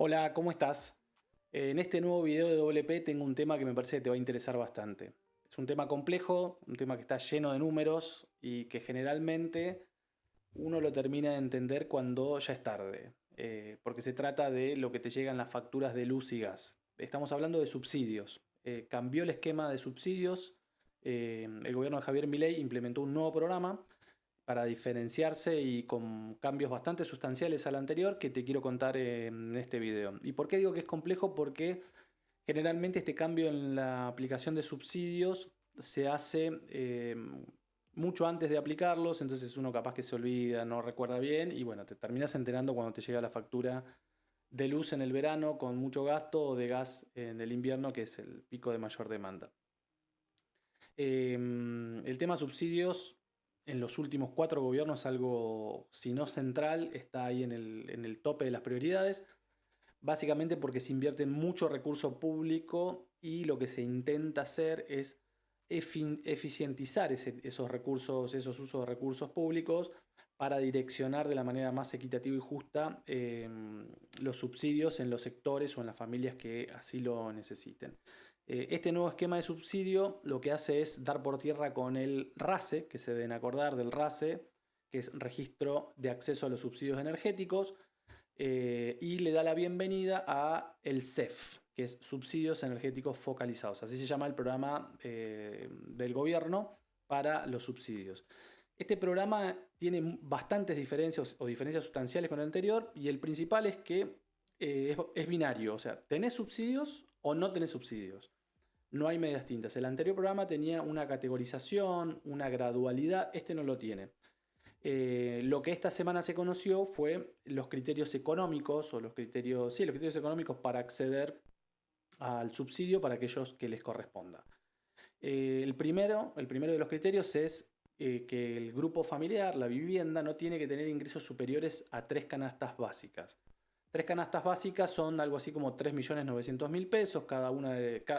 Hola, ¿cómo estás? En este nuevo video de WP tengo un tema que me parece que te va a interesar bastante. Es un tema complejo, un tema que está lleno de números y que generalmente uno lo termina de entender cuando ya es tarde, porque se trata de lo que te llegan las facturas de luz y gas. Estamos hablando de subsidios. Cambió el esquema de subsidios. El gobierno de Javier Milei implementó un nuevo programa para diferenciarse y con cambios bastante sustanciales al anterior que te quiero contar en este video. ¿Y por qué digo que es complejo? Porque generalmente este cambio en la aplicación de subsidios se hace mucho antes de aplicarlos, entonces uno capaz que se olvida, no recuerda bien y bueno, te terminas enterando cuando te llega la factura de luz en el verano con mucho gasto o de gas en el invierno, que es el pico de mayor demanda. El tema subsidios en los últimos 4 gobiernos, algo, si no central, está ahí en el tope de las prioridades, básicamente porque se invierte mucho recurso público y lo que se intenta hacer es eficientizar esos recursos, esos usos de recursos públicos para direccionar de la manera más equitativa y justa los subsidios en los sectores o en las familias que así lo necesiten. Este nuevo esquema de subsidio lo que hace es dar por tierra con el RASE, que se deben acordar del RASE, que es Registro de Acceso a los Subsidios Energéticos, y le da la bienvenida a el CEF, que es Subsidios Energéticos Focalizados. Así se llama el programa del gobierno para los subsidios. Este programa tiene bastantes diferencias o diferencias sustanciales con el anterior y el principal es que es binario, o sea, tenés subsidios o no tenés subsidios. No hay medias tintas. El anterior programa tenía una categorización, una gradualidad, este no lo tiene. Lo que esta semana se conoció fue los criterios económicos o los criterios, sí, los criterios económicos para acceder al subsidio para aquellos que les corresponda. El primero de los criterios es que el grupo familiar, la vivienda, no tiene que tener ingresos superiores a 3 canastas básicas. 3 canastas básicas son algo así como 3.900.000 pesos.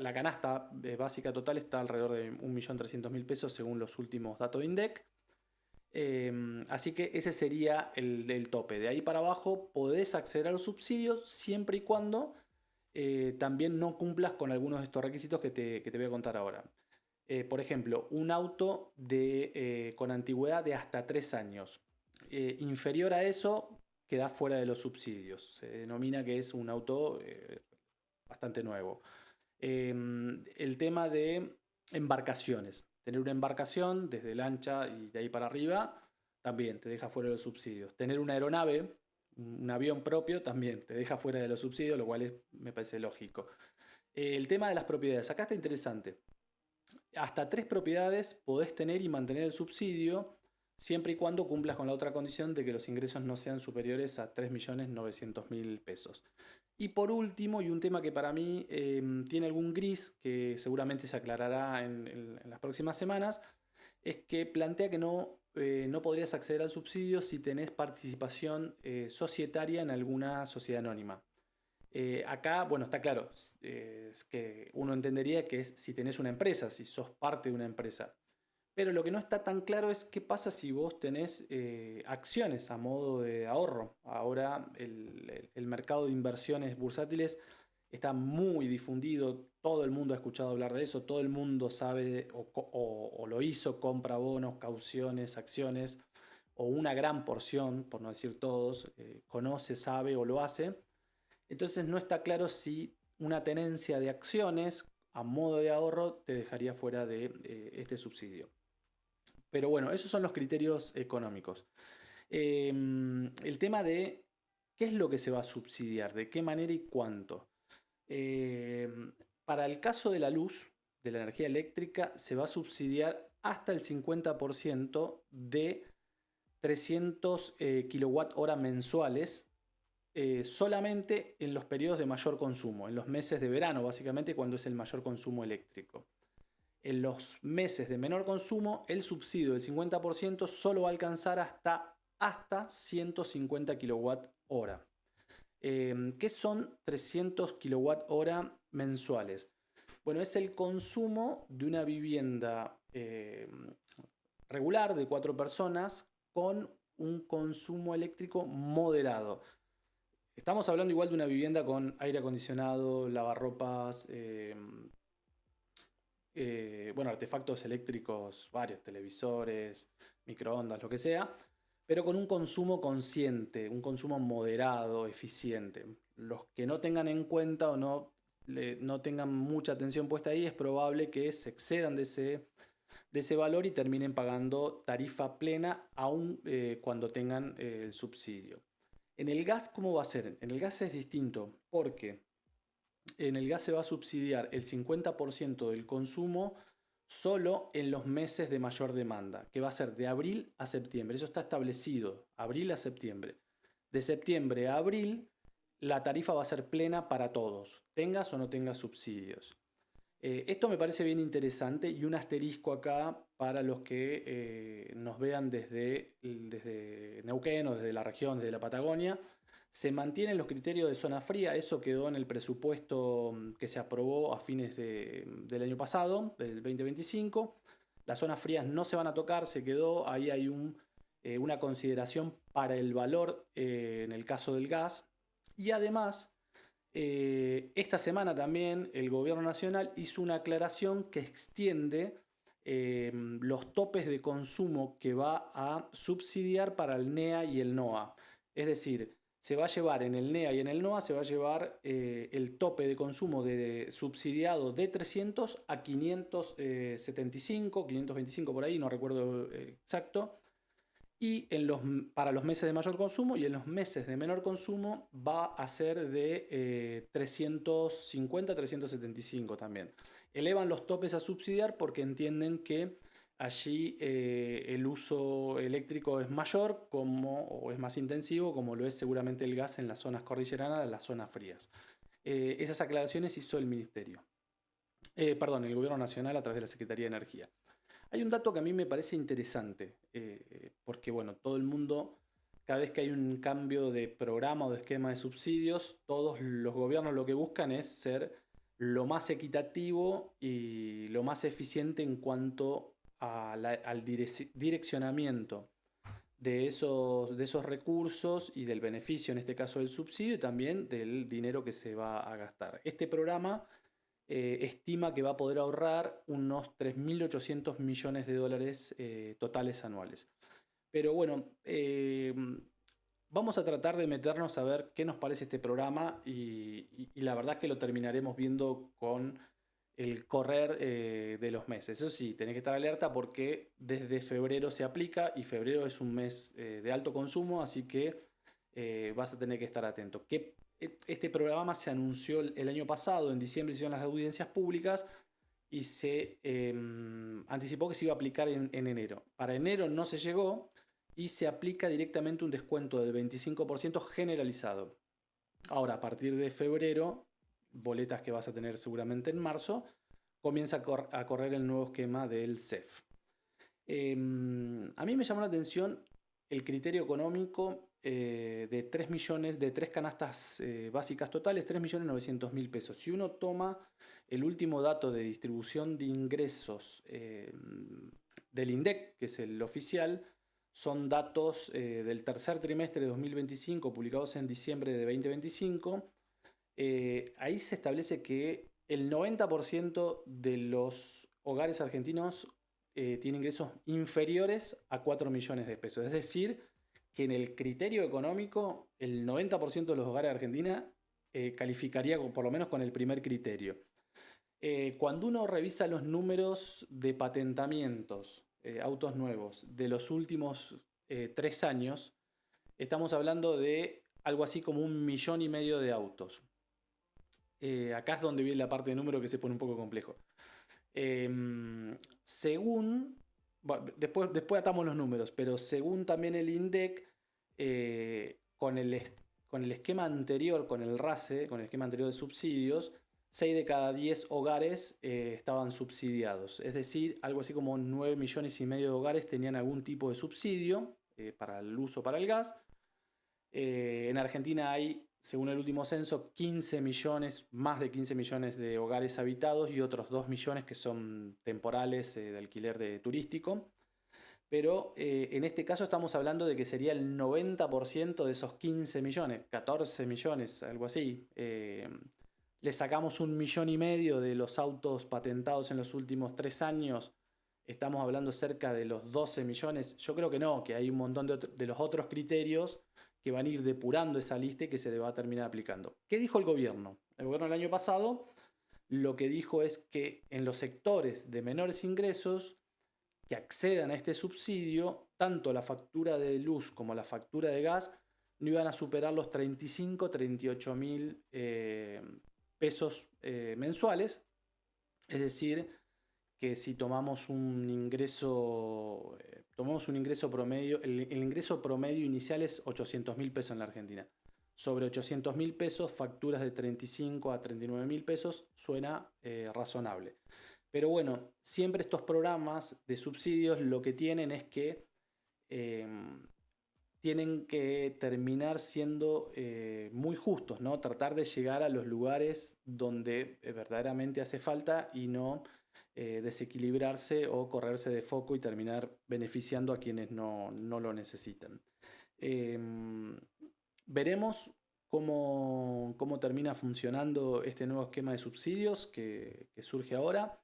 La canasta básica total está alrededor de 1.300.000 pesos según los últimos datos de INDEC. Así que ese sería el tope. De ahí para abajo podés acceder a los subsidios siempre y cuando también no cumplas con algunos de estos requisitos que te voy a contar ahora. Por ejemplo, un auto con antigüedad de hasta 3 años. Inferior a eso, queda fuera de los subsidios. Se denomina que es un auto bastante nuevo. El tema de embarcaciones. Tener una embarcación desde lancha y de ahí para arriba también te deja fuera de los subsidios. Tener una aeronave, un avión propio, también te deja fuera de los subsidios, lo cual me parece lógico. El tema de las propiedades. Acá está interesante. Hasta 3 propiedades podés tener y mantener el subsidio siempre y cuando cumplas con la otra condición de que los ingresos no sean superiores a 3.900.000 pesos. Y por último, y un tema que para mí tiene algún gris, que seguramente se aclarará en las próximas semanas, es que plantea que no podrías acceder al subsidio si tenés participación societaria en alguna sociedad anónima. Acá, bueno, está claro, es que uno entendería que es si tenés una empresa, si sos parte de una empresa. Pero lo que no está tan claro es qué pasa si vos tenés acciones a modo de ahorro. Ahora el mercado de inversiones bursátiles está muy difundido, todo el mundo ha escuchado hablar de eso, todo el mundo sabe o lo hizo, compra bonos, cauciones, acciones, o una gran porción, por no decir todos, conoce, sabe o lo hace. Entonces no está claro si una tenencia de acciones a modo de ahorro te dejaría fuera de este subsidio. Pero bueno, esos son los criterios económicos. El tema de qué es lo que se va a subsidiar, de qué manera y cuánto. Eh, para el caso de la luz, de la energía eléctrica, se va a subsidiar hasta el 50% de 300 kilowatt hora mensuales, solamente en los periodos de mayor consumo, en los meses de verano, básicamente cuando es el mayor consumo eléctrico. En los meses de menor consumo, el subsidio del 50% solo va a alcanzar hasta 150 kWh. ¿Qué son 300 kWh mensuales? Bueno, es el consumo de una vivienda regular de 4 personas con un consumo eléctrico moderado. Estamos hablando igual de una vivienda con aire acondicionado, lavarropas, bueno, artefactos eléctricos, varios, televisores, microondas, lo que sea, pero con un consumo consciente, un consumo moderado, eficiente. Los que no tengan en cuenta o no tengan mucha atención puesta ahí, es probable que se excedan de ese valor y terminen pagando tarifa plena aun cuando tengan el subsidio. En el gas, ¿cómo va a ser? En el gas es distinto porque en el gas se va a subsidiar el 50% del consumo solo en los meses de mayor demanda, que va a ser de abril a septiembre. Eso está establecido, abril a septiembre. De septiembre a abril, la tarifa va a ser plena para todos, tengas o no tengas subsidios. Esto me parece bien interesante y un asterisco acá para los que nos vean desde Neuquén o desde la región, desde la Patagonia. Se mantienen los criterios de zona fría, eso quedó en el presupuesto que se aprobó a fines del año pasado, del 2025. Las zonas frías no se van a tocar, se quedó, ahí hay una consideración para el valor en el caso del gas. Y además, esta semana también el gobierno nacional hizo una aclaración que extiende los topes de consumo que va a subsidiar para el NEA y el NOA. Es decir, se va a llevar en el NEA y en el NOA, se va a llevar el tope de consumo subsidiado de 300 a 575, 525 por ahí, no recuerdo exacto. Y para los meses de mayor consumo y en los meses de menor consumo va a ser de 350 a 375 también. Elevan los topes a subsidiar porque entienden que allí el uso eléctrico es mayor o es más intensivo, como lo es seguramente el gas en las zonas cordilleranas, en las zonas frías. Esas aclaraciones hizo el Ministerio. Perdón, el Gobierno Nacional a través de la Secretaría de Energía. Hay un dato que a mí me parece interesante, porque bueno, todo el mundo, cada vez que hay un cambio de programa o de esquema de subsidios, todos los gobiernos lo que buscan es ser lo más equitativo y lo más eficiente en cuanto al direccionamiento de esos recursos y del beneficio, en este caso del subsidio, y también del dinero que se va a gastar. Este programa estima que va a poder ahorrar unos 3.800 millones de dólares totales anuales. Pero bueno, vamos a tratar de meternos a ver qué nos parece este programa y la verdad es que lo terminaremos viendo con el correr de los meses. Eso sí, tenés que estar alerta porque desde febrero se aplica y febrero es un mes de alto consumo, así que vas a tener que estar atento. Este programa se anunció el año pasado, en diciembre se hicieron las audiencias públicas y se anticipó que se iba a aplicar en enero. Para enero no se llegó y se aplica directamente un descuento del 25% generalizado. Ahora, a partir de febrero, boletas que vas a tener seguramente en marzo, comienza a correr el nuevo esquema del CEF. A mí me llamó la atención el criterio económico de 3 millones, de 3 canastas básicas totales, 3.900.000 pesos. Si uno toma el último dato de distribución de ingresos del INDEC, que es el oficial, son datos del tercer trimestre de 2025, publicados en diciembre de 2025. Ahí se establece que el 90% de los hogares argentinos tiene ingresos inferiores a 4 millones de pesos. Es decir, que en el criterio económico, el 90% de los hogares de Argentina calificaría por lo menos con el primer criterio. Cuando uno revisa los números de patentamientos, autos nuevos, de los últimos 3 años, estamos hablando de algo así como 1,5 millones de autos. Acá es donde viene la parte de número que se pone un poco complejo. Según, bueno, después atamos los números, pero según también el INDEC, con el esquema anterior, con el RACE, con el esquema anterior de subsidios, 6 de cada 10 hogares estaban subsidiados. Es decir, algo así como 9,5 millones de hogares tenían algún tipo de subsidio para el uso para el gas. En Argentina hay, según el último censo, 15 millones, más de 15 millones de hogares habitados y otros 2 millones que son temporales de alquiler turístico. pero en este caso estamos hablando de que sería el 90% de esos 15 millones, 14 millones, algo así. Le sacamos 1,5 millones de los autos patentados en los últimos 3 años. Estamos hablando cerca de los 12 millones. Yo creo que no, que hay un montón de los otros criterios que van a ir depurando esa lista y que se le va a terminar aplicando. ¿Qué dijo el gobierno? El gobierno el año pasado lo que dijo es que en los sectores de menores ingresos que accedan a este subsidio, tanto la factura de luz como la factura de gas no iban a superar los 35, 38 mil pesos mensuales. Es decir, que si tomamos un ingreso promedio, el ingreso promedio inicial es 800.000 pesos en la Argentina. Sobre 800.000 pesos, facturas de 35 a 39.000 pesos suena razonable. Pero bueno, siempre estos programas de subsidios lo que tienen es que tienen que terminar siendo muy justos, ¿no? Tratar de llegar a los lugares donde verdaderamente hace falta y no desequilibrarse o correrse de foco y terminar beneficiando a quienes no lo necesitan. Veremos cómo termina funcionando este nuevo esquema de subsidios que surge ahora.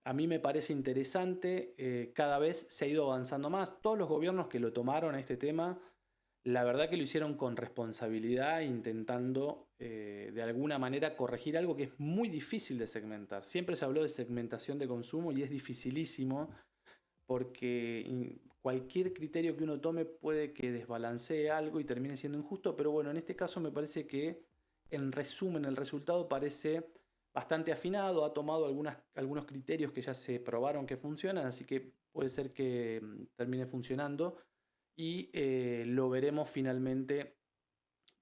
A mí me parece interesante, cada vez se ha ido avanzando más. Todos los gobiernos que lo tomaron a este tema, la verdad que lo hicieron con responsabilidad, intentando de alguna manera corregir algo que es muy difícil de segmentar. Siempre se habló de segmentación de consumo y es dificilísimo porque cualquier criterio que uno tome puede que desbalancee algo y termine siendo injusto, pero bueno, en este caso me parece que en resumen el resultado parece bastante afinado, ha tomado algunos criterios que ya se probaron que funcionan, así que puede ser que termine funcionando y lo veremos finalmente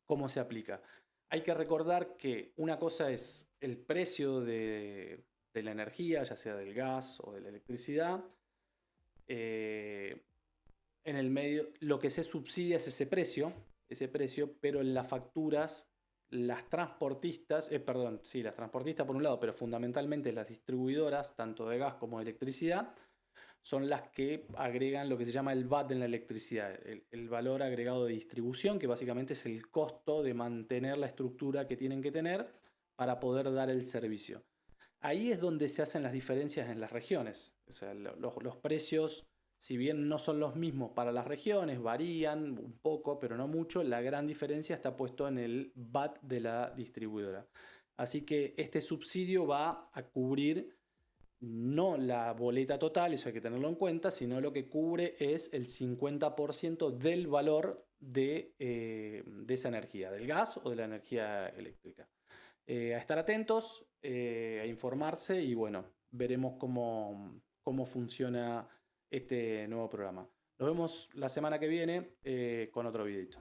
cómo se aplica. Hay que recordar que una cosa es el precio de la energía, ya sea del gas o de la electricidad. En el medio, lo que se subsidia es ese precio, pero en las facturas, las transportistas por un lado, pero fundamentalmente las distribuidoras, tanto de gas como de electricidad, son las que agregan lo que se llama el VAT en la electricidad, el valor agregado de distribución, que básicamente es el costo de mantener la estructura que tienen que tener para poder dar el servicio. Ahí es donde se hacen las diferencias en las regiones. O sea, los precios, si bien no son los mismos para las regiones, varían un poco, pero no mucho, la gran diferencia está puesto en el VAT de la distribuidora. Así que este subsidio va a cubrir no la boleta total, eso hay que tenerlo en cuenta, sino lo que cubre es el 50% del valor de esa energía, del gas o de la energía eléctrica. A estar atentos, a informarse y bueno, veremos cómo funciona este nuevo programa. Nos vemos la semana que viene con otro videito.